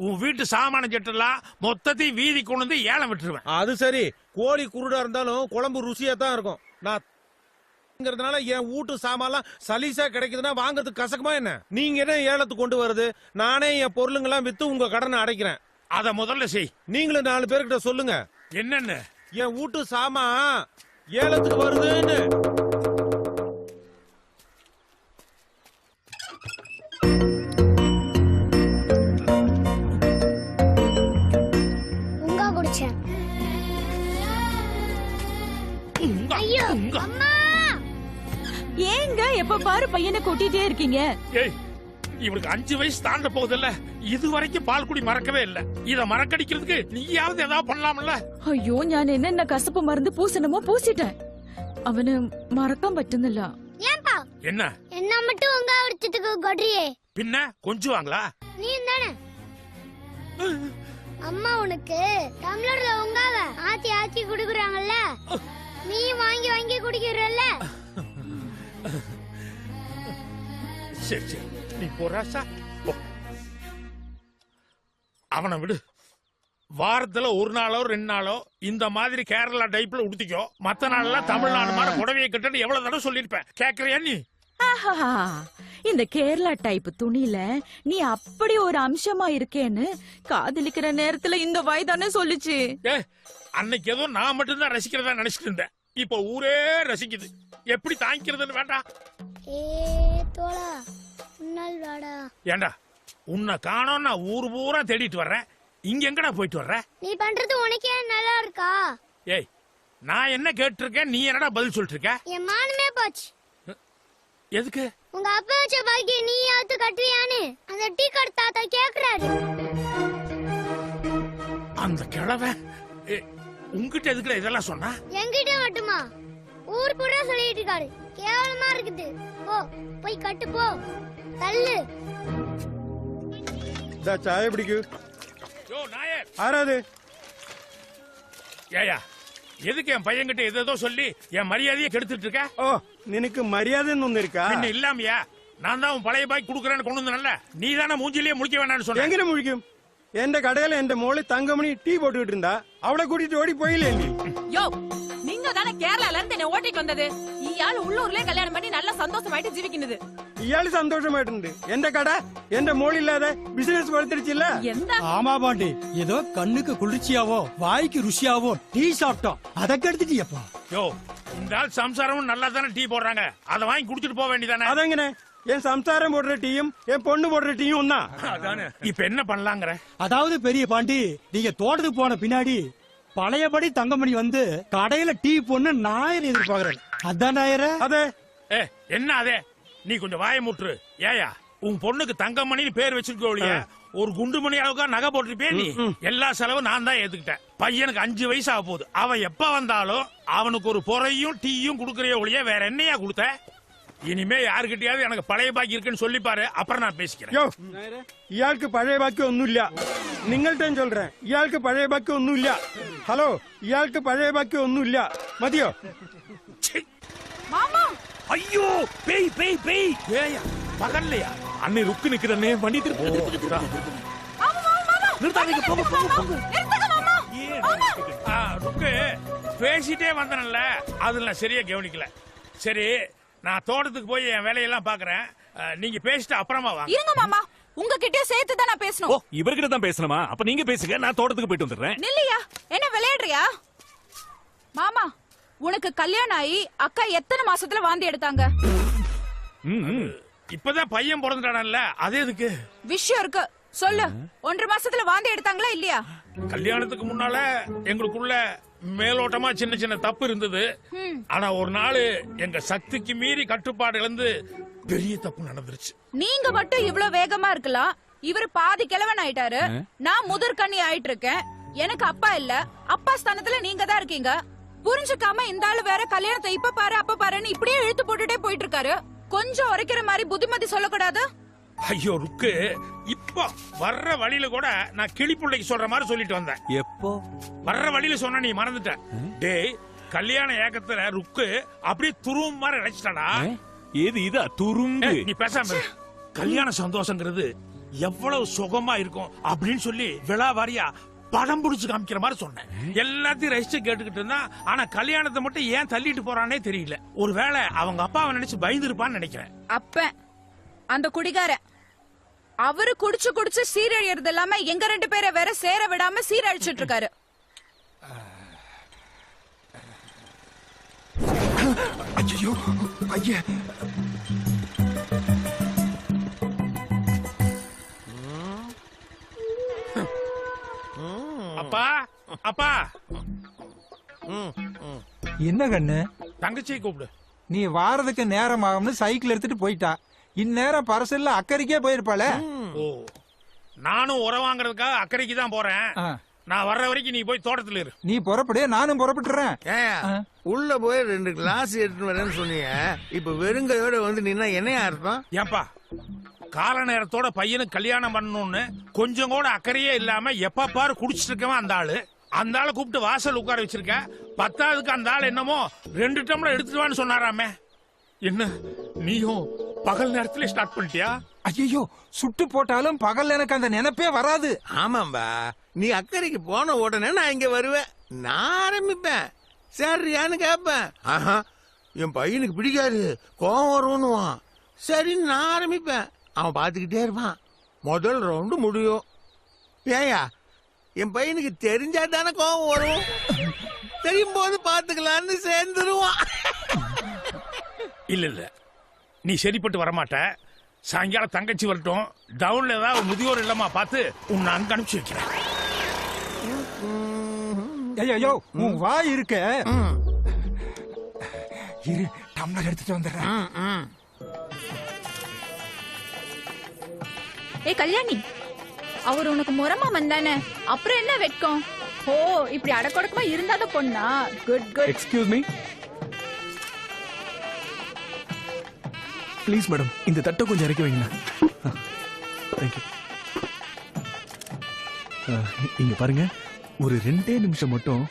உன் வீட்டு சாமான செட்டெல்லாம் மொத்தத்தையும் வீதி கொண்டு வந்து ஏலம் விட்டுருவேன். அது சரி, கோழி குருடா இருந்தாலும் குழம்பு ருசியா தான் இருக்கும். நான் என் வீட்டு சாமான்லாம் சலீசா கிடைக்குதுன்னா வாங்குறதுக்கு கசக்குமா என்ன? நீங்க என்ன ஏலத்துக்கு கொண்டு வருது? நானே என் பொருளுங்கெல்லாம் வித்து உங்க கடனை அடைக்கிறேன். அத முதல்ல செய். நீங்களும் 4 பேர்கிட்ட சொல்லுங்க என்னன்னு. என் வீட்டு சாமான் ஏலத்துக்கு வருதுன்னு. ஏங்க எப்ப பாரு பையனை கூட்டிட்டே இருக்கீங்க? இவனுக்கு 5 வயசு தாண்ட போகுதுல்ல, இது வரைக்கும் பால் குடி மறக்கவே இல்ல. இத மறக்கடிக்கிறதுக்கு நீயாவது ஏதாவது பண்ணலாம்ல? അയ്യോ ഞാൻ என்னென்ன கசப்பு மருந்து பூசணுமோ பூசிட்டேன். அவனு மறக்க பറ്റുന്നില്ല. ஏன்பா என்ன என்ன மட்டும் உங்க அடிச்சதுக்கு கொட்றியே? பின்ன கொஞ்சுவாங்களா? நீ தானே அம்மா உனக்கு டம்ளர்ல உங்காவ ஆத்தி ஆத்தி குடுக்குறாங்கல்ல, நீ வாங்கி வாங்கி குடிக்கிறல்ல. சரி சரி, நீ போறாசா. அவனை விடு. வாரத்துல 1 நாளோ 2 நாளோ இந்த மாதிரி கேரளா டைப்ல உடுத்திக்கோ. மத்த நாள்லாம் தமிழ்நாடு மாதிரி புடவையை கட்டன்னு எவ்வளவு தடவை சொல்லிருப்பேன். கேக்குறியா நீ? இந்த கேரளா டைப் துணியில நீ அப்படி ஒரு அம்சமா இருக்கேன்னு காதலிக்கிற நேரத்துல இந்த வயதானே சொல்லுச்சு. அன்னைக்கு ஏதோ நான் மட்டும்தான் ரசிக்கிறதா நினைச்சிட்டு இருந்தேன். இப்ப ஊரே ரசிக்குது. எப்படி தாங்கிக்கிறதுன்னு வேண்டாம். ஏண்டா உன்னை காணோம், நான் ஊர் பூரா தேடிட்டு வர்றேன். இங்க எங்கடா போயிட்டு வர்ற? நீ பண்றது உனக்கே நல்லா இருக்கா? ஏய், நான் என்ன கேட்டிருக்கேன், நீ என்னடா பதில் சொல்லிட்டு இருக்க? என் மானமே போச்சு. எதுக்கு? உங்க அப்பா வச்ச பாக்கி நீ யாத்து கட்டுவியான்னு அந்த டீ கடை தாத்தா கேக்குறாரு. அந்த கிழவ உங்ககிட்ட எதுக்குல இதெல்லாம் சொன்னா? என்கிட்ட மட்டுமா? ஊர் பூரா சொல்லிட்டு இருக்காரு. கேவலமா இருக்குது. போ போய் கட்டு போ. தள்ளு. சாய பிடிக்கு. யோ நாயர். ஆறாது. ஏயா, எதுக்கு என் பையன்கிட்ட ஏதோ சொல்லி என் மரியாதையை கெடுத்துட்டு இருக்க? ஓ, நினைக்கு மரியாதைன்னு ஒண்ணு இருக்கா? என்ன இல்லாமையா? நான் தான் உன் பழைய பாய் குடுக்கறேன்னு கொண்டு வந்தேன்ல, நீ தானே மூஞ்சிலேயே முழிக்க வேணாம்னு சொன்ன. எங்க முழிக்கும்? எந்த கடையில எந்த மோளை தங்கமணி டீ போட்டுக்கிட்டு இருந்தா அவளை கூட்டிட்டு ஓடி போயில. யோ, நீங்க தானே கேரளால இருந்து என்ன ஓட்டிட்டு வந்தது. இயாள் உள்ளூர்லயே கல்யாணம் பண்ணி நல்லா சந்தோஷமாயிட்டு ஜீவிக்கினது. இயாளு சந்தோஷமாயிட்டு எந்த கடை எந்த மோள் இல்லாத பிசினஸ் வளர்த்துருச்சு இல்ல? ஆமா பாண்டி, ஏதோ கண்ணுக்கு குளிர்ச்சியாவோ வாய்க்கு ருசியாவோ டீ சாப்பிட்டோம், அதை கெடுத்துட்டியப்பா. யோ, இந்த ஆள் சம்சாரமும் நல்லா தானே டீ போடுறாங்க, அதை வாங்கி குடிச்சிட்டு போக வேண்டியதானே? அதங்கனே, என் சம்சாரம் போடுற டீயும் என் பொண்ணு போடுற டீயும் தான். இப்ப என்ன பண்ணலாங்கிற? அதாவது பெரிய பாண்டி, நீங்க தோட்டத்துக்கு போன பின்னாடி பழையபடி தங்கமணி வந்து கடையில டீ பொண்ணு நாயர் எதிர்பார்க்கறேன். அதான் நாயர. அதே என்ன அதே? நீ கொஞ்சம் வாய முற்று. ஏயா, உன் பொண்ணுக்கு தங்கமணின்னு பேர் வச்சிருக்கோழிய ஒரு குண்டு மணி அளவுக்கா நகை போட்டுருப்பே நீ. எல்லா செலவும் நான் தான் ஏத்துக்கிட்டேன். பையனுக்கு 5 வயசு ஆக போகுது. அவன் எப்ப வந்தாலும் அவனுக்கு ஒரு பொறையும் டீயும் குடுக்கறிய ஒழிய வேற என்னையா கொடுத்த? இனிமே யாருக்கிட்டயாவது எனக்கு பழைய பாக்கி இருக்குன்னு சொல்லி பாரு, அப்புறம் நான் பேசிக்கிறேன். இயாளுக்கு பழைய பாக்கி ஒன்னும் இல்ல. നിങ്ങൾട്ടേം சொல்றேன், ഇയാൾക്ക് പഴയ ബാക്കി ഒന്നുമില്ല. ഹലോ, ഇയാൾക്ക് പഴയ ബാക്കി ഒന്നുമില്ല. മതിയോ? மாமா, ஐயோ, பேய் பேய் பேய். ஏயா, பகல்லையா? அன்னை ருக்கு நிக்கிறனே, வண்டி திருப்பி. ஆமா மாமா, நிறுத்தாதீங்க, போங்க போங்க போங்க. நிறுத்துங்க மாமா. ருக்கு பேசிட்டே வந்தனல்ல, அதுல சரியா கவனிக்கல. சரி, நான் தோட்டத்துக்கு போய் என் வேலையெல்லாம் பாக்குறேன். நீங்க பேசிட்டு அப்புறமா வாங்க. இருங்க மாமா, உங்ககிட்ட சேர்த்து தான் நான் பேசணும். ஓ, இவர்கிட்ட தான் பேசணுமா? அப்ப நீங்க பேசுங்க, நான் தோட்டத்துக்கு போயிட்டு வந்துடுறேன். நில்லையா, என்ன விளையாடுறியா? மாமா, உனக்கு கல்யாணம் ஆகி அக்கா எத்தனை மாசத்துல வாந்தி எடுத்தாங்க? இப்பதான் பையன் பிறந்துட்டானல்ல, அது எதுக்கு? விஷயம் இருக்கு, சொல்லு. 1.5 மாசத்துல வாந்தி எடுத்தாங்களா இல்லையா? கல்யாணத்துக்கு முன்னால எங்களுக்குள்ள மேலோட்டமா சின்ன சின்ன தப்பு இருந்தது. ஆனா ஒரு நாள் எங்க சக்திக்கு மீறி கட்டுப்பாடு இழந்து பெரிய தப்பு நடந்துருச்சு. நீங்க மட்டும் இவ்வளவு வேகமா இருக்கலாம், இவரு பாதி கிழவன் ஆயிட்டாரு. நான் முதற்கண்ணி ஆயிட்டு இருக்கேன். எனக்கு அப்பா இல்ல, அப்பா ஸ்தானத்துல நீங்க தான் இருக்கீங்க. புரிஞ்சுக்காம இந்த ஆளு வேற கல்யாணத்தை இப்ப பாரு அப்ப பாருன்னு இப்படியே இழுத்து போட்டுட்டே போயிட்டு இருக்காரு. கொஞ்சம் உரைக்கிற மாதிரி புத்திமதி சொல்லக்கூடாது? ஐயோ ருக்கு, இப்ப வர்ற வழியில கூட நான் கிளிப்புள்ளைக்கு சொல்ற மாதிரி சொல்லிட்டு வந்தேன். எப்போ வர்ற வழியில சொன்ன நீ மறந்துட்ட. டேய், கல்யாண ஏக்கத்துல ருக்கு அப்படியே துரும்பு மாதிரி இழைச்சிட்டாடா. ஏது இதா துரும்பு? நீ பேசாம. கல்யாண சந்தோஷங்கிறது எவ்வளவு சுகமா இருக்கும் அப்படின்னு சொல்லி விழாவாரியா படம் புடிச்சு காமிக்கிற மாதிரி சொன்னேன். எல்லாத்தையும் ரசிச்சு கேட்டுக்கிட்டு இருந்தா, ஆனா கல்யாணத்தை மட்டும் ஏன் தள்ளிட்டு போறானே தெரியல. ஒருவேளை அவங்க அப்பாவை நினைச்சு பயந்துருப்பான்னு நினைக்கிறேன். அப்ப அந்த குடிகார அவரு குடிச்சு குடிச்சு சீரழியறது இல்லாம எங்க 2 பேரை வேற சேர விடாம சீரழிச்சிட்டு இருக்காரு. ஐயோ ஐயா, அப்பா அப்பா, என்ன கண்ணு தங்கச்சியை கூப்பிடு. நீ வாரதுக்கு நேரம் ஆகும்னு சைக்கிள் எடுத்துட்டு போயிட்டா. இந்நேரம் பரசல்ல அக்கறைக்கே போயிருப்பாள. ஓ, நானும் உரம் வாங்குறதுக்காக அக்கறைக்கு தான் போறேன். நான் வர்ற வரைக்கும் நீ போய் தோட்டத்துல இரு. நீ புறப்படு, நானும் புறப்பட்டுறேன். உள்ள போய் 2 கிளாஸ் எடுத்துட்டு வரேன்னு சொன்னீங்க. இப்ப வெறுங்கையோட வந்து நின்னா என்னையா அர்த்தம்? ஏன்பா, கால நேரத்தோட பையனுக்கு கல்யாணம் பண்ணணும்னு கொஞ்சம் கூட அக்கறையே இல்லாம எப்ப பாரு குடிச்சிட்டு இருக்கவன் அந்த ஆளு. அந்த ஆளை கூப்பிட்டு வாசல் உட்கார வச்சிருக்க. 10ஆவதுக்கு அந்த ஆள் என்னமோ 2 டம்ளர் எடுத்துட்டு சொன்னாராமே. என்ன நீயும் பகல் நேரத்துல ஸ்டார்ட் பண்ணிட்டியா? ஐயோ, சுட்டு போட்டாலும் பகல் எனக்கு அந்த நினைப்பே வராது. ஆமாம்பா, நீ அக்கறைக்கு போன உடனே நான் இங்க வருவேன். நான் ஆரம்பிப்பேன். சரியான்னு கேட்பேன். ஆஹா, என் பையனுக்கு பிடிக்காது, கோவம் வரும்னுவான். சரின்னு நான் ஆரம்பிப்பேன். அவன் பார்த்துக்கிட்டே இருப்பான். முதல் ரவுண்டு முடியும். ஏயா, என் பையனுக்கு தெரிஞ்சா தானே கோவம் வரும். தெரியும் போது பாத்துக்கலான்னு சேர்ந்துருவான். இல்ல இல்ல, நீ சரிப்பட்டு வரமாட்ட. சாயங்காலம் தங்கச்சி வரட்டும், டவுன்ல ஏதாவது முதியோர் இல்லமா பார்த்து உன்னை அங்க அனுப்பிச்சு வைக்கிறேன். ஐயோ, உன் வாய் இருக்க. இரு, டம்ளர் எடுத்துட்டு வந்துடுறேன். ஏ கல்யாணி, அவர் உனக்கு முறமா வந்தானே, அப்புறம் என்ன வெட்கம்? ஓ, இப்படி அடக்கொடக்கமா இருந்தாத பொண்ணா? Good good. Excuse me please madam, இந்த தட்டை கொஞ்சம் இறக்கி வைங்க. தேங்க்யூ. இங்க பாருங்க, ஒரு 2 நிமிஷம் மட்டும்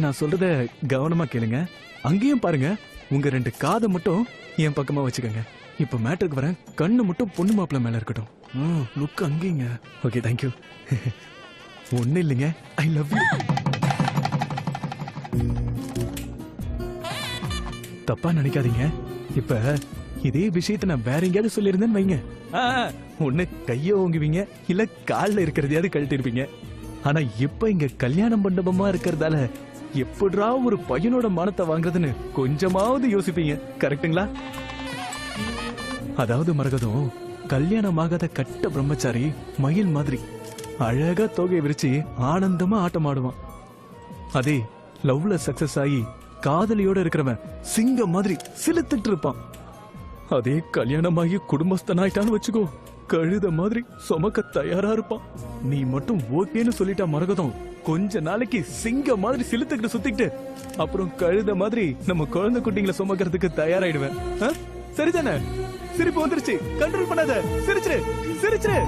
நான் சொல்றத கவனமா கேளுங்க. அங்கேயும் பாருங்க, உங்க 2 காதை மட்டும் என் பக்கமா வச்சுக்கோங்க. இப்ப மேட்டருக்கு வரேன். கண்ணு மட்டும் பொண்ணு மாப்பிள்ள மேல இருக்கட்டும். லுக் அங்கேங்க. Okay, thank you. ஒண்ணு இல்லைங்க, ஐ லவ் யூ. தப்பா நினைக்காதீங்க. இப்ப இதே விஷயத்தை நான் வேற எங்கேயாவது சொல்லியிருந்தேன்னு வைங்க, ஒண்ணு கைய ஓங்குவீங்க, இல்ல கால்ல இருக்கிறதையாவது கழட்டி இருப்பீங்க. ஆனா இப்ப இங்க கல்யாண மண்டபமா இருக்கிறதால எப்படிரா ஒரு பையனோட மானத்தை வாங்குறதுன்னு கொஞ்சமாவது யோசிப்பீங்க. கரெக்டுங்களா? அதாவது மரகதம், கல்யாணம் ஆகாத கட்ட பிரம்மச்சாரி மயில் மாதிரி அழகா தொகையை விரிச்சு ஆனந்தமா ஆட்டம் ஆடுவான். அதே லவ்ல சக்சஸ் ஆகி காதலியோட இருக்கிறவன் சிங்கம் மாதிரி சிலுத்துட்டு இருப்பான். அதே கல்யாணமாகி குடும்பஸ்தனாயிட்டான்னு வச்சுக்கோ, கழுத மாதிரி சுமக்க தயாரா இருப்பான். நீ மட்டும் ஓகேன்னு சொல்லிட்டா மரகதம், கொஞ்ச நாளைக்கு சிங்கம் மாதிரி சிலுத்துக்கிட்டு சுத்திக்கிட்டு அப்புறம் கழுத மாதிரி நம்ம குழந்தை குட்டிங்களை சுமக்கிறதுக்கு தயாராயிடுவேன். சரிதானே? சிரிப்பு வந்துருச்சு, கண்ட்ரோல் பண்ணாத. சிரிச்சிரு சிரிச்சிரு.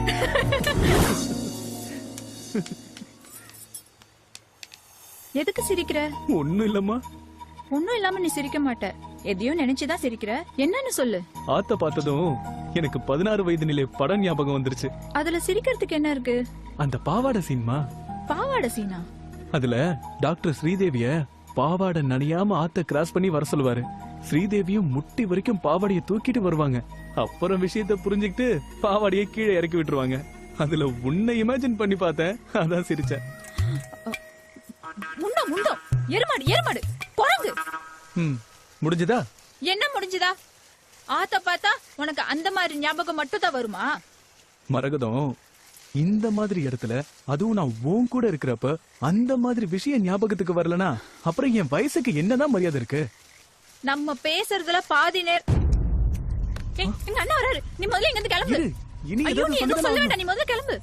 எதுக்கு சிரிக்கிற? ஒண்ணும் இல்லம்மா. ஒண்ணும் இல்லாம நீ சிரிக்க மாட்ட. எதையும் நினைச்சுதான் சிரிக்கிற. என்னன்னு சொல்லு. ஆத்த பார்த்ததும் எனக்கு 16 வயது நிலை படம் ஞாபகம் வந்துருச்சு. அதுல சிரிக்கிறதுக்கு என்ன இருக்கு? அந்த பாவாடை சீன்மா. பாவாடை சீனா? அதுல டாக்டர் ஸ்ரீதேவிய பாவாடை நனையாம ஆத்த கிராஸ் பண்ணி வர சொல்லுவாரு. ஸ்ரீதேவியும் முட்டி வரைக்கும் பாவாடைய தூக்கிட்டு வருவாங்க. அப்புறம் விஷயத்த புரிஞ்சுக்கிட்டு பாவாடைய கீழே இறக்கி விட்டுருவாங்க. அதுல உன்னை இமேஜின் பண்ணி பார்த்தேன், அதான் சிரிச்சேன். முண்டோ முண்டோ, எருமாடு எருமாடு, குரங்கு. முடிஞ்சதா? என்ன முடிஞ்சதா? ஆத்த பார்த்தா உனக்கு அந்த மாதிரி ஞாபகம் மட்டும் தான் வருமா? மரகதம், இந்த மாதிரி இடத்துல அதுவும் நான் உன் கூட இருக்கிறப்ப அந்த மாதிரி விஷயம் ஞாபகத்துக்கு வரலனா அப்புறம் என் வயசுக்கு என்னதான் மரியாதை இருக்கு? நம்ம பேசுறதுல பாதி நேரம். எங்க அண்ணா வராரு, நீ முதல்ல இங்க இருந்து கிளம்பு. ஐயோ, நீ எதுவும் சொல்ல வேண்டாம், நீ முதல்ல கிளம்பு.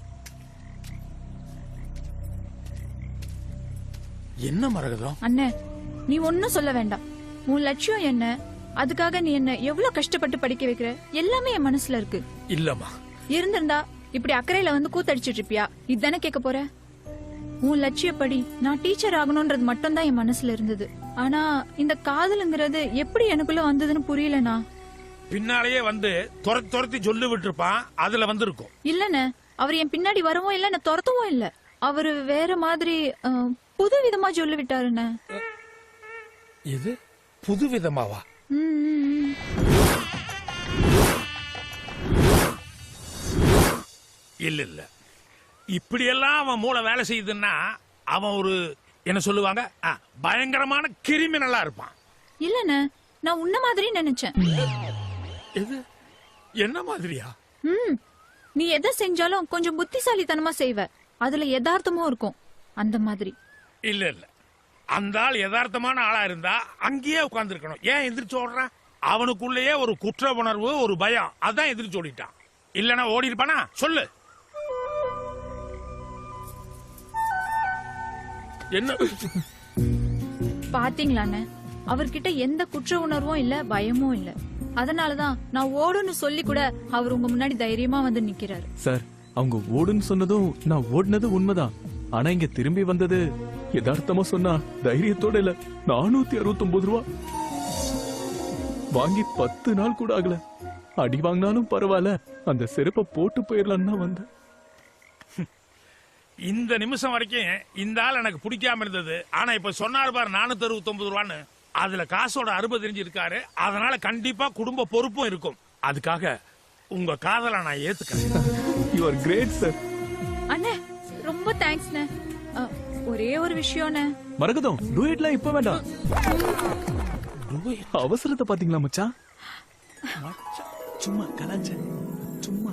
என்ன மரகதம்? அண்ணே, நீ ஒன்னும் சொல்ல வேண்டாம். உன் லட்சியம் என்ன, அதுக்காக நீ என்ன எவ்வளவு கஷ்டப்பட்டு படிக்க வைக்கிற, எல்லாமே என் மனசுல இருக்கு. இல்லம்மா, இருந்திருந்தா இப்படி அக்கறையில வந்து கூத்தடிச்சிட்டு இருப்பியா? இதுதானே கேட்க போற? உன் லட்சியப்படி நான் டீச்சர் ஆகணும்ன்றது மட்டும் தான் என் மனசுல இருந்தது. ஆனா இந்த காதலுங்கிறது எப்படி எனக்குள்ள வந்ததுன்னு புரியலனா. பின்னாலேயே வந்து துரத்தி சொல்லி விட்டுருப்பான், அதுல வந்து இருக்கும். இல்லண்ணே, அவர் என் பின்னாடி வரவும் இல்ல என்ன துரத்தவும் இல்ல. அவரு வேற மாதிரி புது விதமா சொல்லி விட்டாருண்ணே. இது புது விதமாவா? இல்ல இப்படியெல்லாம் அவன் மூளை வேலை செய்யுதுன்னா அவன் ஒரு என்ன சொல்லுவாங்க பயங்கரமான கிரிமினலா இருப்பான். இல்லண்ணே, நான் உன்ன மாதிரி நினைச்சேன். இது என்ன மாதிரியா? நீ எதை செஞ்சாலும் கொஞ்சம் புத்திசாலித்தனமா செய்வ, அதுல யதார்த்தமும் இருக்கும், அந்த மாதிரி. இல்ல அந்த ஆள் யதார்த்தமான ஆளா இருந்தா அங்கேயே உட்கார்ந்து இருக்கணும். ஏன் எந்திரிச்சு ஓடுறான்? அவனுக்குள்ளேயே ஒரு குற்ற உணர்வு, ஒரு பயம், அதான் எந்திரிச்சு ஓடிட்டான். இல்லனா ஓடி இருப்பானா? சொல்லு. என்ன பாத்தீங்களாண்ணே, அவர்கிட்ட எந்த குற்ற உணர்வும் இல்ல, பயமும் இல்ல. அதனாலதான் நான் ஓடுன்னு சொல்லி கூட அவர் உங்க முன்னாடி தைரியமா வந்து நிக்கிறாரு. சார், அவங்க ஓடுன்னு சொன்னதும் நான் ஓடுனது உண்மைதான். ஆனா இங்க திரும்பி வந்தது யதார்த்தமா சொன்னா தைரியத்தோட இல்ல. 469 ரூபா வாங்கி 10 நாள் கூட ஆகல. அடி வாங்கினாலும் பரவாயில்ல, அந்த செருப்பை போட்டு போயிடலான்னு தான் வந்தேன். இந்த நிமிஷம் வரைக்கும் இந்த ஆள் எனக்கு பிடிக்காம இருந்தது. ஆனா இப்ப சொன்னாரு பாரு 469 ரூபான்னு, அதுல காசோட அருமை தெரிஞ்சிருக்காரு. அதனால கண்டிப்பா குடும்ப பொறுப்பும் இருக்கும். அதுக்காக உங்க காதலை நான் ஏத்துக்கிறேன். You are great sir. அண்ணே ரொம்ப தேங்க்ஸ்ண்ணே. ஒரே ஒரு விஷயம்ண்ணே. மரகதம், டூயட்லாம் இப்ப வேண்டாம். அவசரத்தை பாத்தீங்களா மச்சான்? சும்மா கலாச்ச சும்மா